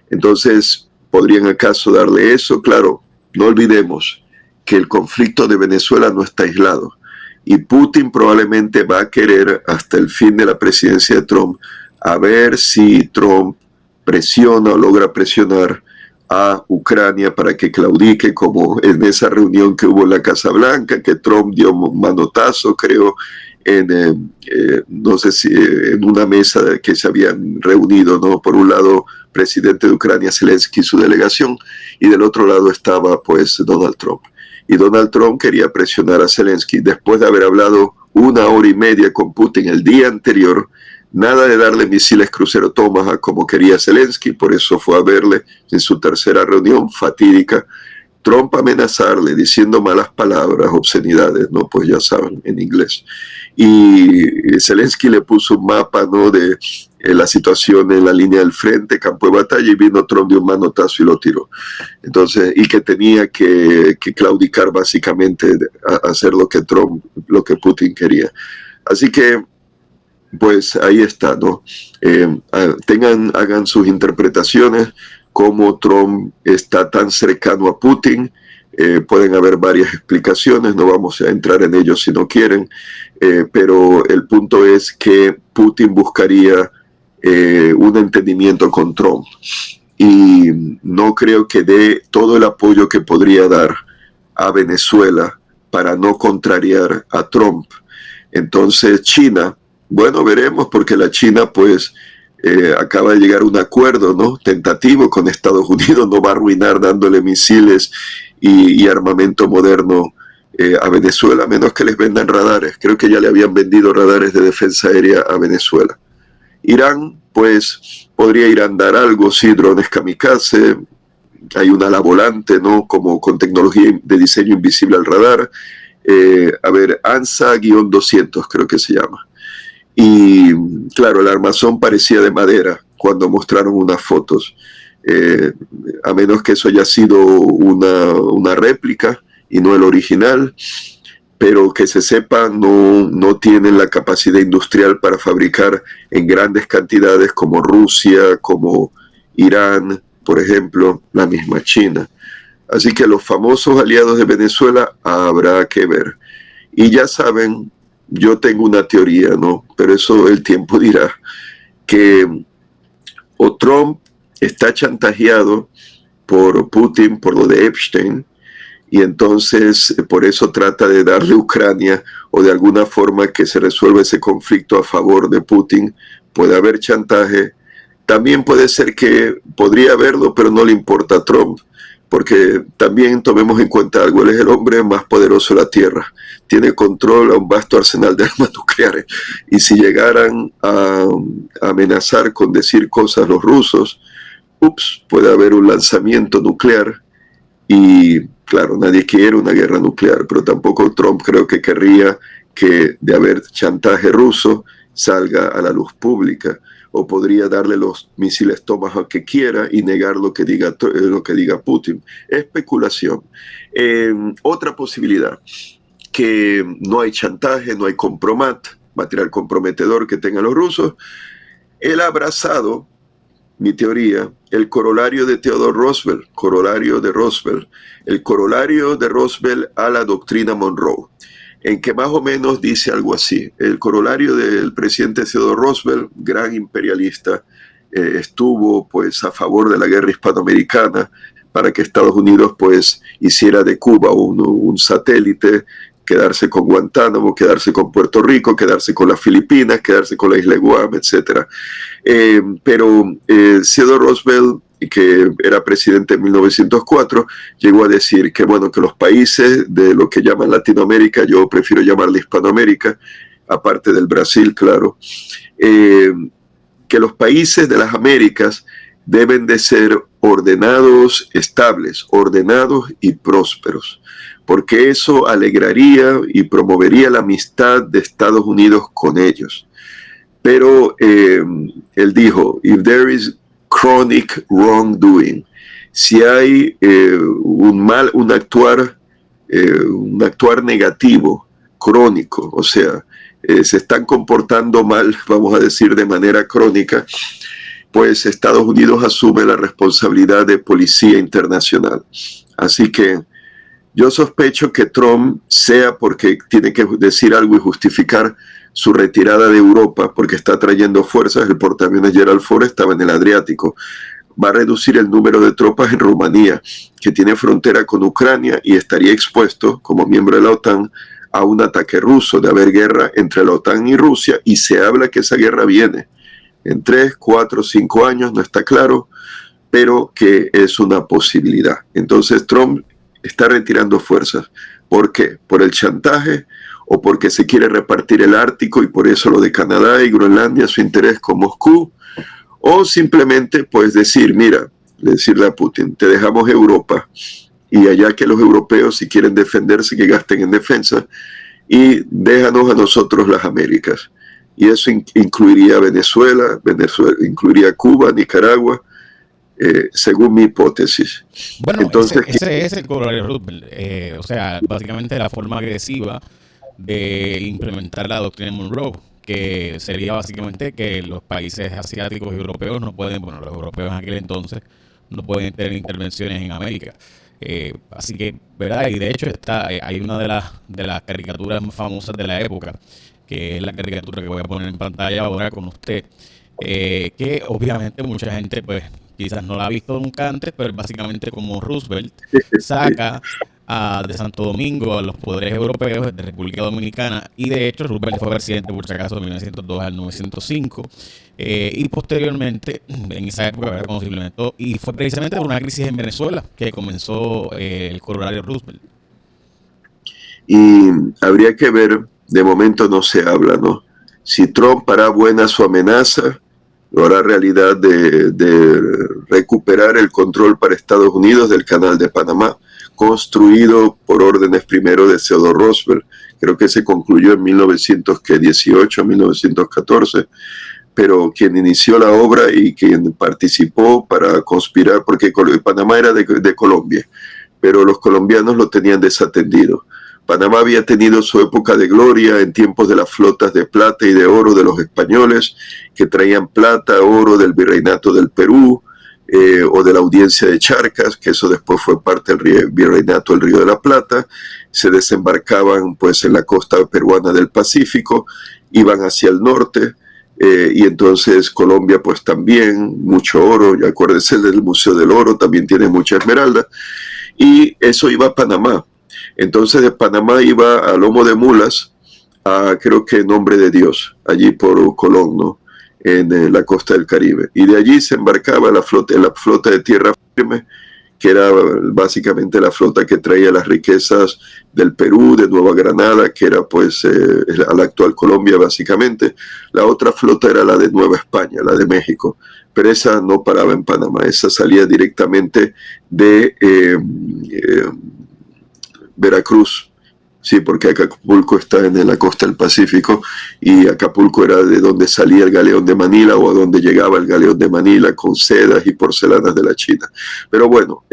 Entonces, ¿podrían acaso darle eso? Claro, no olvidemos que el conflicto de Venezuela no está aislado y Putin probablemente va a querer hasta el fin de la presidencia de Trump a ver si Trump presiona o logra presionar a Ucrania para que claudique, como en esa reunión que hubo en la Casa Blanca, que Trump dio un manotazo, creo, no sé si en una mesa que se habían reunido, ¿no? Por un lado, presidente de Ucrania, Zelensky y su delegación, y del otro lado estaba, pues, Donald Trump. Y Donald Trump quería presionar a Zelensky. Después de haber hablado 1 hora y media con Putin el día anterior, nada de darle misiles crucero Tomahawk como quería Zelensky, por eso fue a verle en su tercera reunión fatídica. Trump amenazarle diciendo malas palabras, obscenidades, ¿no? Pues ya saben, en inglés. Y Zelensky le puso un mapa, ¿no? De la situación en la línea del frente, campo de batalla, y vino Trump de un manotazo y lo tiró. Entonces, y que tenía que claudicar básicamente, a hacer lo que Putin quería. Así que, pues ahí está, ¿no? Hagan sus interpretaciones, cómo Trump está tan cercano a Putin. Pueden haber varias explicaciones, no vamos a entrar en ello si no quieren, pero el punto es que Putin buscaría un entendimiento con Trump y no creo que dé todo el apoyo que podría dar a Venezuela para no contrariar a Trump. Entonces China, bueno, veremos, porque la China pues acaba de llegar a un acuerdo, ¿no? Tentativo con Estados Unidos, no va a arruinar dándole misiles y armamento moderno a Venezuela, a menos que les vendan radares. Creo que ya le habían vendido radares de defensa aérea a Venezuela. Irán, pues, podría Irán dar algo, sí, drones kamikaze, hay un ala volante, ¿no? Como con tecnología de diseño invisible al radar. A ver, ANSA-200 creo que se llama. Y claro, el armazón parecía de madera cuando mostraron unas fotos, a menos que eso haya sido una réplica y no el original. pero que se sepa no tienen la capacidad industrial para fabricar en grandes cantidades como Rusia, como Irán, por ejemplo, la misma China. Así que los famosos aliados de Venezuela habrá que ver. Y ya saben, yo tengo una teoría, ¿no? Pero eso el tiempo dirá, que o Trump está chantajeado por Putin por lo de Epstein, y entonces por eso trata de darle a Ucrania o de alguna forma que se resuelva ese conflicto a favor de Putin. Puede haber chantaje. También puede ser que podría haberlo, pero no le importa a Trump, porque también tomemos en cuenta algo, él es el hombre más poderoso de la Tierra, tiene control a un vasto arsenal de armas nucleares, y si llegaran a amenazar con decir cosas los rusos, puede haber un lanzamiento nuclear, y claro, nadie quiere una guerra nuclear, pero tampoco Trump creo que querría que de haber chantaje ruso salga a la luz pública, o podría darle los misiles Tomahawk que quiera y negar lo que diga Putin. Especulación. Otra posibilidad, que no hay chantaje, no hay compromat, material comprometedor que tengan los rusos. Él ha abrazado, mi teoría, el corolario de Theodore Roosevelt, el corolario de Roosevelt a la doctrina Monroe, en que más o menos dice algo así. El corolario del presidente Theodore Roosevelt, gran imperialista, estuvo pues a favor de la guerra hispanoamericana para que Estados Unidos pues hiciera de Cuba un satélite, quedarse con Guantánamo, quedarse con Puerto Rico, quedarse con las Filipinas, quedarse con la isla de Guam, etc. Pero Theodore Roosevelt, que era presidente en 1904, llegó a decir que, bueno, que los países de lo que llaman Latinoamérica, yo prefiero llamarle Hispanoamérica, aparte del Brasil, claro, que los países de las Américas deben de ser ordenados, estables, ordenados y prósperos, porque eso alegraría y promovería la amistad de Estados Unidos con ellos. Pero él dijo, if there is chronic wrongdoing, si hay un actuar negativo, crónico, o sea, se están comportando mal, vamos a decir, de manera crónica, pues Estados Unidos asume la responsabilidad de policía internacional. Así que yo sospecho que Trump, sea porque tiene que decir algo y justificar su retirada de Europa, porque está trayendo fuerzas, el portaaviones Gerald Ford estaba en el Adriático, va a reducir el número de tropas en Rumanía, que tiene frontera con Ucrania y estaría expuesto, como miembro de la OTAN, a un ataque ruso, de haber guerra entre la OTAN y Rusia, y se habla que esa guerra viene en 3, 4, 5 años, no está claro, pero que es una posibilidad. Entonces Trump está retirando fuerzas. ¿Por qué? ¿Por el chantaje o porque se quiere repartir el Ártico y por eso lo de Canadá y Groenlandia, su interés con Moscú? O simplemente pues decirle a Putin, te dejamos Europa y allá que los europeos si quieren defenderse que gasten en defensa y déjanos a nosotros las Américas. Y eso incluiría Venezuela, incluiría Cuba, Nicaragua, según mi hipótesis. Bueno, entonces, ese es el corolario Roosevelt. O sea, básicamente la forma agresiva de implementar la doctrina Monroe, que sería básicamente que los países asiáticos y europeos no pueden, bueno, los europeos en aquel entonces no pueden tener intervenciones en América. Así que, ¿verdad? Y de hecho hay una de las caricaturas más famosas de la época, que es la caricatura que voy a poner en pantalla ahora con usted, que obviamente mucha gente pues quizás no la ha visto nunca antes, pero básicamente como Roosevelt saca de Santo Domingo a los poderes europeos de República Dominicana, y de hecho Roosevelt fue presidente por si acaso de 1902 al 1905, y posteriormente en esa época, ¿verdad?, cuando se implementó, y fue precisamente por una crisis en Venezuela que comenzó el corolario Roosevelt. Y habría que ver, de momento no se habla, ¿no? Si Trump hará buena su amenaza, lo hará realidad de recuperar el control para Estados Unidos del Canal de Panamá, construido por órdenes primero de Theodore Roosevelt. Creo que se concluyó en 1918, 1914, pero quien inició la obra y quien participó para conspirar, porque Panamá era de Colombia, pero los colombianos lo tenían desatendido. Panamá había tenido su época de gloria en tiempos de las flotas de plata y de oro de los españoles, que traían plata, oro del virreinato del Perú, o de la audiencia de Charcas, que eso después fue parte del virreinato del Río de la Plata. Se desembarcaban pues en la costa peruana del Pacífico, iban hacia el norte, y entonces Colombia pues también, mucho oro, y acuérdense del Museo del Oro, también tiene mucha esmeralda, y eso iba a Panamá. Entonces de Panamá iba a lomo de mulas, a creo que Nombre de Dios, allí por Colón, ¿no? En la costa del Caribe. Y de allí se embarcaba la flota de tierra firme, que era básicamente la flota que traía las riquezas del Perú, de Nueva Granada, que era pues a la actual Colombia básicamente. La otra flota era la de Nueva España, la de México, pero esa no paraba en Panamá, esa salía directamente de Veracruz. Sí, porque Acapulco está en la costa del Pacífico, y Acapulco era de donde salía el galeón de Manila, o a donde llegaba el galeón de Manila con sedas y porcelanas de la China. Pero bueno,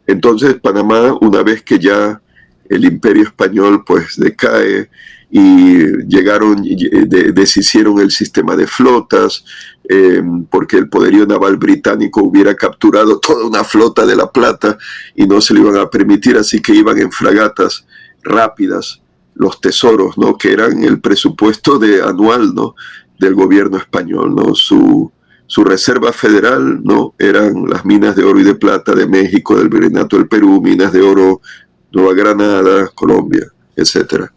entonces Panamá, una vez que ya el imperio español pues decae y llegaron, deshicieron el sistema de flotas, porque el poderío naval británico hubiera capturado toda una flota de la Plata y no se lo iban a permitir, así que iban en fragatas rápidas los tesoros, ¿no? Que eran el presupuesto anual, ¿no? Del gobierno español, ¿no? Su reserva federal, ¿no? Eran las minas de oro y de plata de México, del Virreinato del Perú, minas de oro, Nueva Granada, Colombia, etcétera.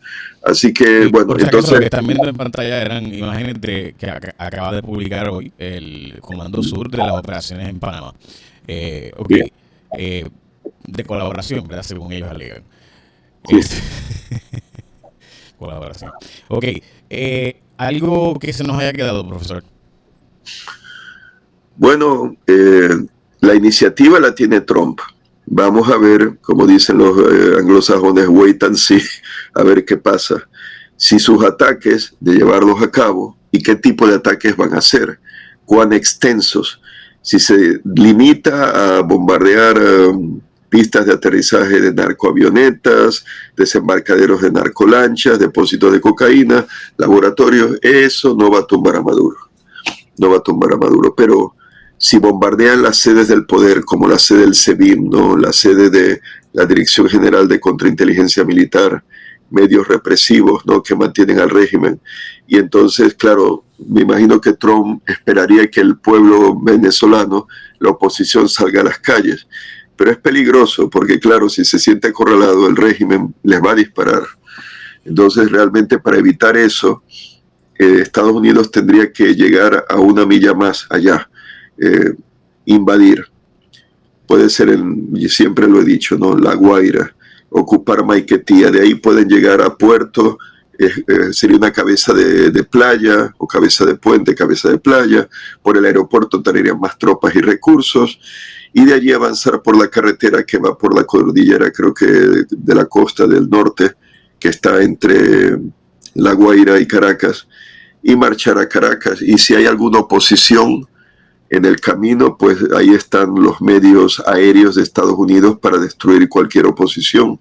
Así que, bueno, entonces... Lo que están viendo en pantalla eran imágenes que acaba de publicar hoy el Comando Sur de las operaciones en Panamá. De colaboración, ¿verdad? Según ellos alegan. Sí. Colaboración. Ok. Algo que se nos haya quedado, profesor. Bueno, la iniciativa la tiene Trump. Vamos a ver, como dicen los anglosajones, wait and see, a ver qué pasa. Si sus ataques, de llevarlos a cabo, y qué tipo de ataques van a ser, cuán extensos, si se limita a bombardear pistas de aterrizaje de narcoavionetas, desembarcaderos de narcolanchas, depósitos de cocaína, laboratorios, eso no va a tumbar a Maduro. No va a tumbar a Maduro, pero si bombardean las sedes del poder, como la sede del SEBIN, ¿no? La sede de la Dirección General de Contrainteligencia Militar, medios represivos, ¿no? Que mantienen al régimen, y entonces, claro, me imagino que Trump esperaría que el pueblo venezolano, la oposición, salga a las calles. Pero es peligroso porque, claro, si se siente acorralado, el régimen les va a disparar. Entonces, realmente, para evitar eso, Estados Unidos tendría que llegar a una milla más allá, invadir. Puede ser, y siempre lo he dicho, ¿no? La Guaira, ocupar Maiquetía, de ahí pueden llegar a Puerto, sería una cabeza de playa, o cabeza de puente, cabeza de playa. Por el aeropuerto traerían más tropas y recursos, y de allí avanzar por la carretera que va por la cordillera, creo que de la costa del norte, que está entre La Guaira y Caracas, y marchar a Caracas. Y si hay alguna oposición en el camino, pues ahí están los medios aéreos de Estados Unidos para destruir cualquier oposición.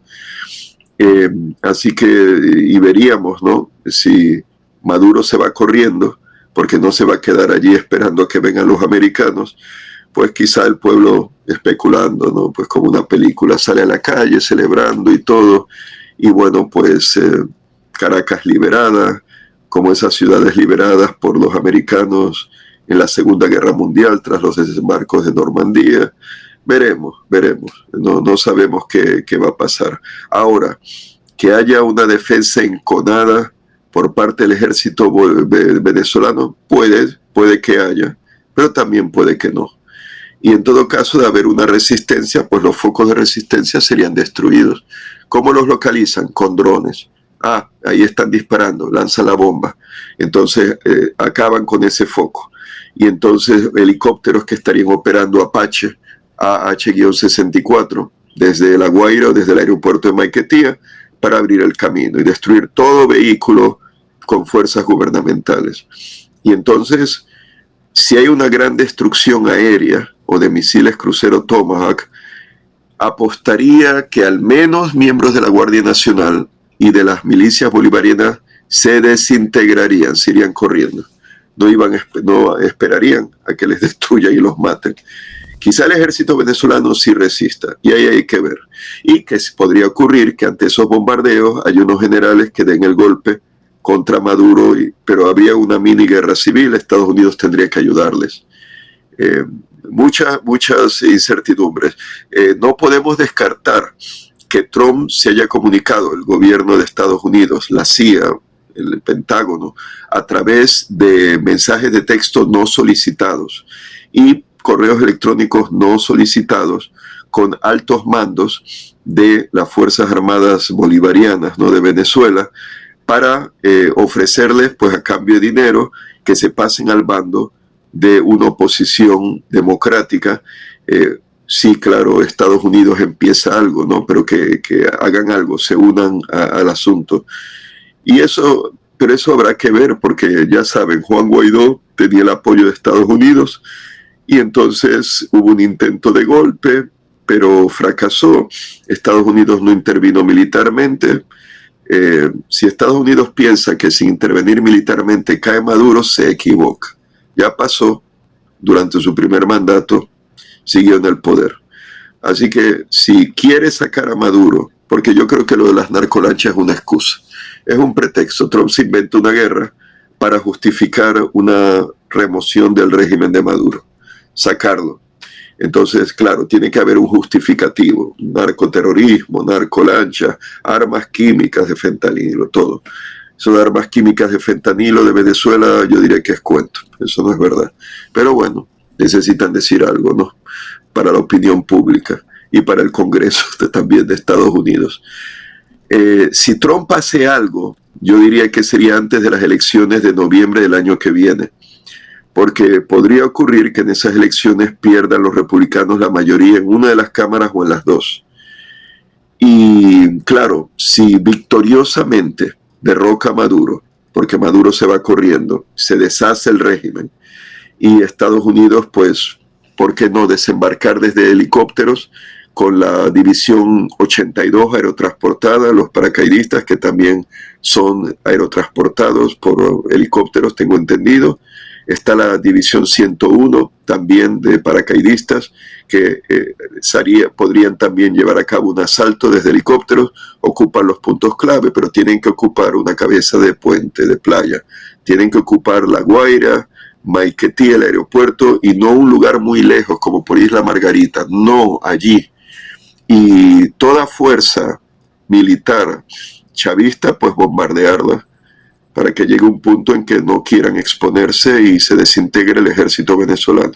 Así que, y veríamos, ¿no? Si Maduro se va corriendo, porque no se va a quedar allí esperando a que vengan los americanos, pues quizá el pueblo especulando, ¿no? Pues como una película, sale a la calle celebrando y todo, y bueno, pues Caracas liberada, como esas ciudades liberadas por los americanos en la Segunda Guerra Mundial tras los desembarcos de Normandía. Veremos. No sabemos qué va a pasar. Ahora, que haya una defensa enconada por parte del ejército venezolano, puede que haya, pero también puede que no. Y en todo caso, de haber una resistencia, pues los focos de resistencia serían destruidos. ¿Cómo los localizan? Con drones. Ahí están disparando, lanza la bomba. Entonces acaban con ese foco. Y entonces helicópteros que estarían operando Apache, AH-64, desde La Guaira o desde el aeropuerto de Maiquetía, para abrir el camino y destruir todo vehículo con fuerzas gubernamentales. Y entonces, si hay una gran destrucción aérea o de misiles crucero Tomahawk, apostaría que al menos miembros de la Guardia Nacional y de las milicias bolivarianas se desintegrarían, se irían corriendo. No esperarían a que les destruya y los maten. Quizá el ejército venezolano sí resista, y ahí hay que ver. Y que podría ocurrir que ante esos bombardeos hay unos generales que den el golpe contra Maduro, pero habría una mini guerra civil, Estados Unidos tendría que ayudarles. Muchas incertidumbres. No podemos descartar que Trump se haya comunicado, el gobierno de Estados Unidos, la CIA, el Pentágono, a través de mensajes de texto no solicitados y correos electrónicos no solicitados con altos mandos de las Fuerzas Armadas Bolivarianas, ¿no?, de Venezuela, para ofrecerles, pues a cambio de dinero, que se pasen al bando de una oposición democrática. Sí, claro, Estados Unidos empieza algo, ¿no? Pero que hagan algo, se unan al asunto. Pero eso habrá que ver, porque ya saben, Juan Guaidó tenía el apoyo de Estados Unidos y entonces hubo un intento de golpe, pero fracasó. Estados Unidos no intervino militarmente. Si Estados Unidos piensa que sin intervenir militarmente cae Maduro, se equivoca. Ya pasó durante su primer mandato, siguió en el poder. Así que si quiere sacar a Maduro, porque yo creo que lo de las narcolanchas es una excusa, es un pretexto. Trump se inventa una guerra para justificar una remoción del régimen de Maduro, sacarlo. Entonces, claro, tiene que haber un justificativo: narcoterrorismo, narcolancha, armas químicas de fentanilo, todo. Eso de armas químicas de fentanilo de Venezuela, yo diría que es cuento, eso no es verdad. Pero bueno, necesitan decir algo, ¿no?, para la opinión pública y para el Congreso también de Estados Unidos. Si Trump hace algo, yo diría que sería antes de las elecciones de noviembre del año que viene, porque podría ocurrir que en esas elecciones pierdan los republicanos la mayoría en una de las cámaras o en las dos. Y claro, si victoriosamente derroca a Maduro, porque Maduro se va corriendo, se deshace el régimen, y Estados Unidos, pues, ¿por qué no desembarcar desde helicópteros con la División 82 aerotransportada, los paracaidistas que también son aerotransportados por helicópteros, tengo entendido? Está la División 101 también de paracaidistas que podrían también llevar a cabo un asalto desde helicópteros, ocupan los puntos clave, pero tienen que ocupar una cabeza de puente, de playa, tienen que ocupar La Guaira, Maiquetía, el aeropuerto, y no un lugar muy lejos como por Isla Margarita, no, allí. Y toda fuerza militar chavista, pues bombardearla para que llegue un punto en que no quieran exponerse y se desintegre el ejército venezolano.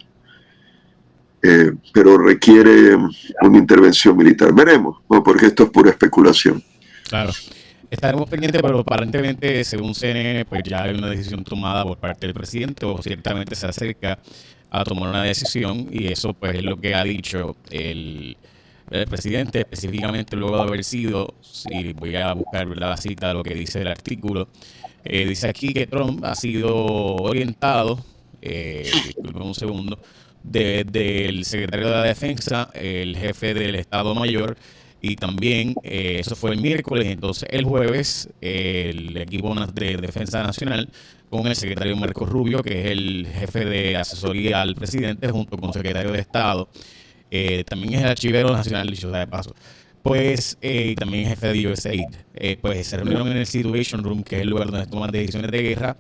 Pero requiere una intervención militar. Veremos, ¿no?, porque esto es pura especulación. Claro. Estaremos pendientes, pero aparentemente, según CNN, pues ya hay una decisión tomada por parte del presidente, o ciertamente se acerca a tomar una decisión, y eso pues es lo que ha dicho el presidente, específicamente luego de haber sido, si voy a buscar, ¿verdad?, la cita de lo que dice el artículo. Dice aquí que Trump ha sido orientado, disculpen un segundo, desde el secretario de la Defensa, el jefe del Estado Mayor, y también eso fue el miércoles. Entonces el jueves el equipo de Defensa Nacional con el secretario Marco Rubio, que es el jefe de asesoría al presidente, junto con el secretario de Estado, también es el archivero nacional, dicho sea de paso, pues también es jefe de USAID, pues se reunieron en el Situation Room, que es el lugar donde se toman decisiones de guerra,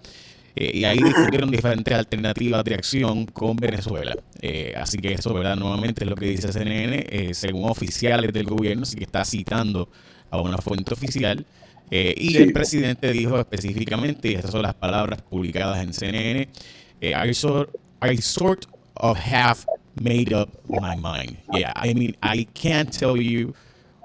y ahí discutieron diferentes alternativas de acción con Venezuela. Así que eso, ¿verdad?, nuevamente es lo que dice CNN, según oficiales del gobierno, así que está citando a una fuente oficial. Y sí, el presidente dijo específicamente, y esas son las palabras publicadas en CNN, I sort of have made up my mind. Yeah, I mean, I can't tell you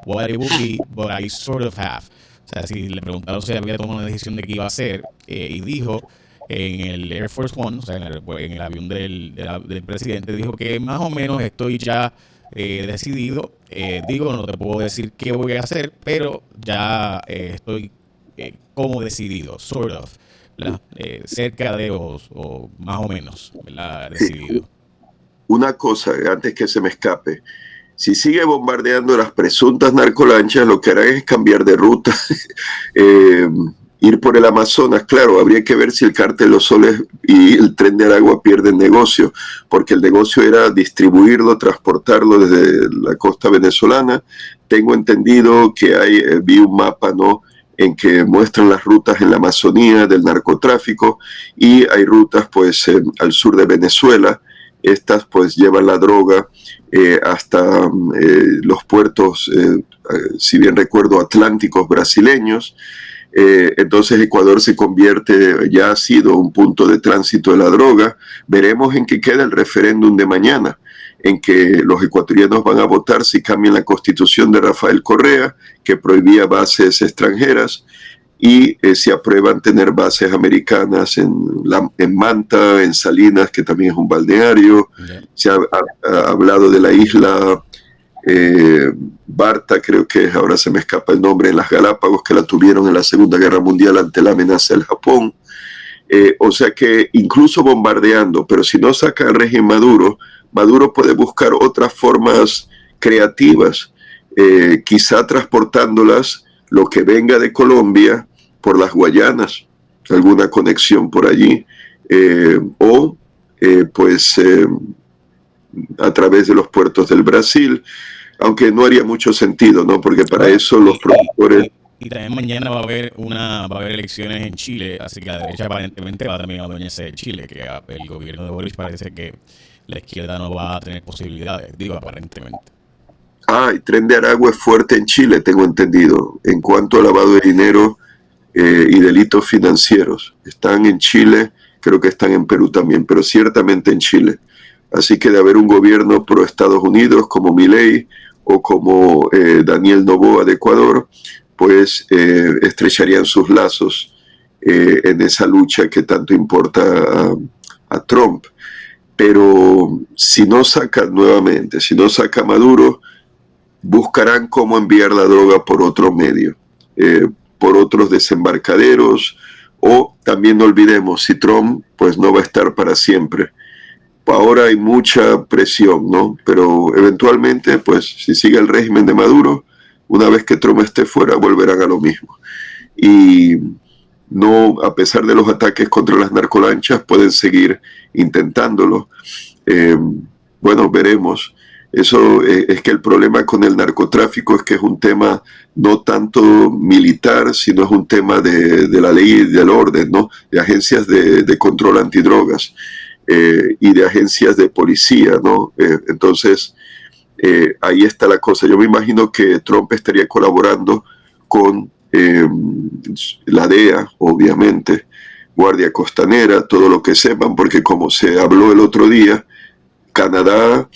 what it will be, but I sort of have. O sea, si le preguntaron si había tomado una decisión de qué iba a hacer, y dijo en el Air Force One, o sea, en el avión del presidente, dijo que más o menos estoy ya decidido. Digo, no te puedo decir qué voy a hacer, pero ya estoy como decidido, sort of, cerca de o más o menos, ¿verdad?, decidido. Una cosa, antes que se me escape, Si sigue bombardeando las presuntas narcolanchas, lo que harán es cambiar de ruta, ir por el Amazonas. Claro, habría que ver si el Cártel Los Soles y el Tren de Aragua pierden negocio, porque el negocio era distribuirlo, transportarlo desde la costa venezolana. Tengo entendido que vi un mapa, ¿no?, en que muestran las rutas en la Amazonía del narcotráfico, y hay rutas pues al sur de Venezuela. Estas pues llevan la droga hasta los puertos, si bien recuerdo, atlánticos brasileños. Entonces Ecuador se convierte, ya ha sido un punto de tránsito de la droga. Veremos en qué queda el referéndum de mañana, en que los ecuatorianos van a votar si cambian la constitución de Rafael Correa, que prohibía bases extranjeras, y si aprueban tener bases americanas en Manta, en Salinas, que también es un balneario. Yeah. Se ha hablado de la isla Barta, creo que ahora se me escapa el nombre, en las Galápagos, que la tuvieron en la Segunda Guerra Mundial ante la amenaza del Japón. O sea que incluso bombardeando, pero si no saca el régimen Maduro, Maduro puede buscar otras formas creativas, quizá transportándolas, lo que venga de Colombia, por las Guayanas, alguna conexión por allí, a través de los puertos del Brasil, aunque no haría mucho sentido, ¿no? Porque para eso los productores... Y también mañana va a haber elecciones en Chile, así que la derecha aparentemente va también a adueñarse de Chile, que el gobierno de Boris parece que la izquierda no va a tener posibilidades, digo aparentemente. El Tren de Aragua es fuerte en Chile, tengo entendido, en cuanto a lavado de dinero y delitos financieros. Están en Chile, creo que están en Perú también, pero ciertamente en Chile. Así que de haber un gobierno pro Estados Unidos como Milei o como Daniel Noboa de Ecuador, pues estrecharían sus lazos en esa lucha que tanto importa a Trump. Pero si no saca nuevamente, si no saca Maduro, buscarán cómo enviar la droga por otro medio, por otros desembarcaderos, o también no olvidemos, si Trump pues no va a estar para siempre. Ahora hay mucha presión, ¿no? Pero eventualmente, pues si sigue el régimen de Maduro, una vez que Trump esté fuera, volverán a lo mismo. Y no, a pesar de los ataques contra las narcolanchas, pueden seguir intentándolo. Bueno, veremos. Eso es que el problema con el narcotráfico es que es un tema no tanto militar, sino es un tema de la ley y del orden, ¿no? De agencias de control antidrogas y de agencias de policía, ¿no? Entonces, ahí está la cosa. Yo me imagino que Trump estaría colaborando con la DEA, obviamente, Guardia Costanera, todo lo que sepan, porque como se habló el otro día, Canadá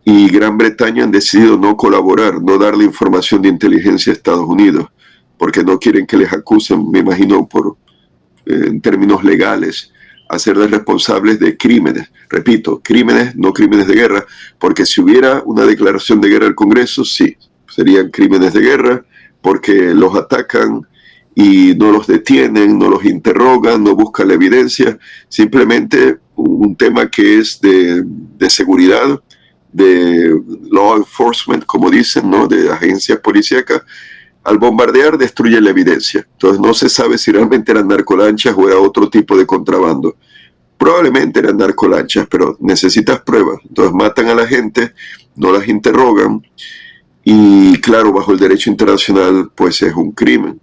y Gran Bretaña han decidido no colaborar, no darle información de inteligencia a Estados Unidos, porque no quieren que les acusen, me imagino, en términos legales, hacerles responsables de crímenes. Repito, crímenes, no crímenes de guerra, porque si hubiera una declaración de guerra al Congreso, sí, serían crímenes de guerra, porque los atacan y no los detienen, no los interrogan, no buscan la evidencia, simplemente un tema que es de seguridad, de law enforcement, como dicen, ¿no? De agencias policíacas. Al bombardear destruye la evidencia. Entonces no se sabe si realmente eran narcolanchas o era otro tipo de contrabando. Probablemente eran narcolanchas, pero necesitas pruebas. Entonces matan a la gente, no las interrogan, y claro, bajo el derecho internacional pues es un crimen.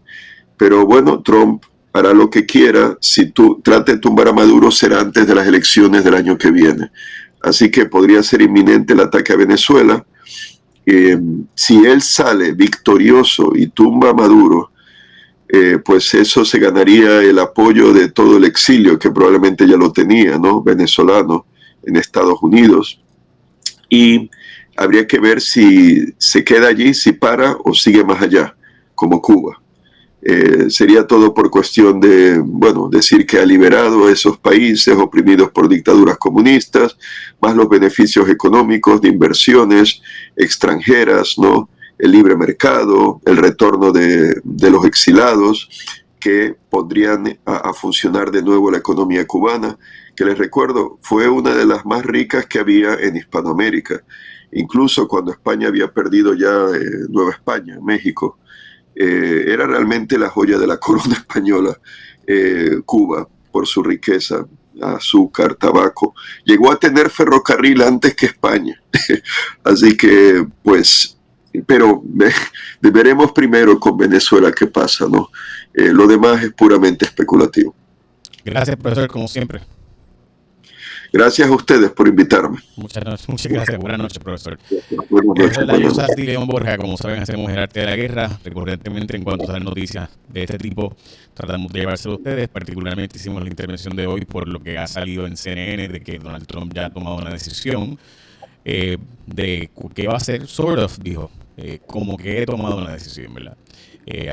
Pero bueno, Trump hará lo que quiera. Si trata de tumbar a Maduro, será antes de las elecciones del año que viene. Así que podría ser inminente el ataque a Venezuela. Si él sale victorioso y tumba a Maduro, pues eso se ganaría el apoyo de todo el exilio, que probablemente ya lo tenía, ¿no? Venezolano en Estados Unidos. Y habría que ver si se queda allí, si para o sigue más allá, como Cuba. Sería todo por cuestión de, bueno, decir que ha liberado a esos países oprimidos por dictaduras comunistas, más los beneficios económicos de inversiones extranjeras, ¿no? El libre mercado, el retorno de los exilados, que pondrían a funcionar de nuevo la economía cubana, que les recuerdo, fue una de las más ricas que había en Hispanoamérica. Incluso cuando España había perdido ya Nueva España, México, era realmente la joya de la corona española, Cuba, por su riqueza, azúcar, tabaco. Llegó a tener ferrocarril antes que España. Así que, pues, pero veremos primero con Venezuela qué pasa, ¿no? Lo demás es puramente especulativo. Gracias, profesor, como siempre. Gracias a ustedes por invitarme. Muchas gracias. Buenas noches, profesor. Buenas noches. Layo Sasti, León Borja, como saben, hacemos el arte de la guerra. Recurrentemente, en cuanto salen noticias de este tipo, tratamos de llevárselo a ustedes. Particularmente hicimos la intervención de hoy por lo que ha salido en CNN de que Donald Trump ya ha tomado una decisión de qué va a hacer, dijo, como que he tomado una decisión, ¿verdad?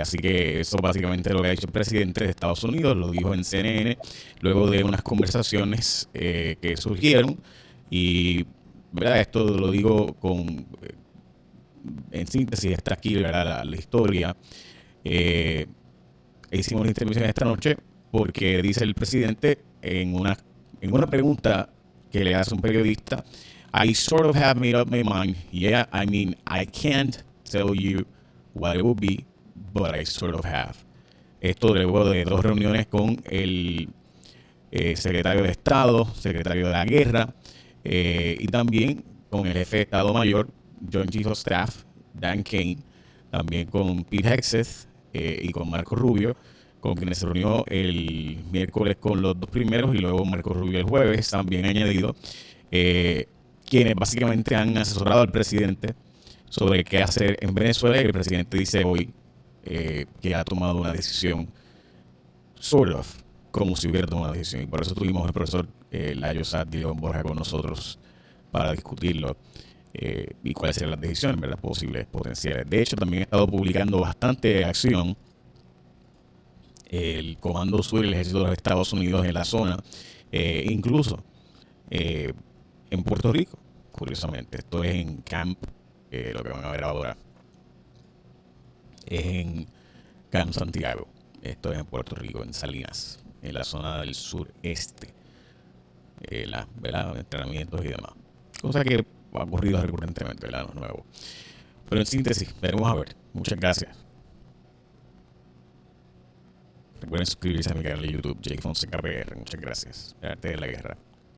Así que eso básicamente es lo que ha dicho el presidente de Estados Unidos, lo dijo en CNN, luego de unas conversaciones que surgieron, y ¿verdad? Esto lo digo con en síntesis, está aquí, ¿verdad? La historia. Hicimos la intervención esta noche porque dice el presidente en una pregunta que le hace un periodista, I sort of have made up my mind. Yeah, I mean, I can't tell you what it will be, but I sort of have. Esto luego de 2 reuniones con el secretario de Estado, secretario de la Guerra, y también con el jefe de Estado Mayor, Joint Chiefs of Staff, Dan Kane, también con Pete Hegseth y con Marco Rubio, con quienes se reunió el miércoles con los 2 primeros y luego Marco Rubio el jueves, también añadido, quienes básicamente han asesorado al presidente sobre qué hacer en Venezuela, y el presidente dice hoy que ha tomado una decisión, sort of, como si hubiera tomado una decisión. Y por eso tuvimos al profesor Layo Sasti, León Borja con nosotros para discutirlo y cuáles serían las decisiones, ¿verdad? Posibles, potenciales. De hecho, también he estado publicando bastante acción el Comando Sur y el Ejército de los Estados Unidos en la zona, incluso en Puerto Rico, curiosamente. Esto es en Camp, lo que van a ver ahora es en Camp Santiago. Esto es en Puerto Rico, en Salinas, en la zona del sureste. ¿Verdad? Entrenamientos y demás. Cosa que ha ocurrido recurrentemente, ¿verdad? No es nuevo. Pero en síntesis, veremos a ver. Muchas gracias. Recuerden suscribirse a mi canal de YouTube, Jake Fonseca PR. Muchas gracias. El arte de la guerra.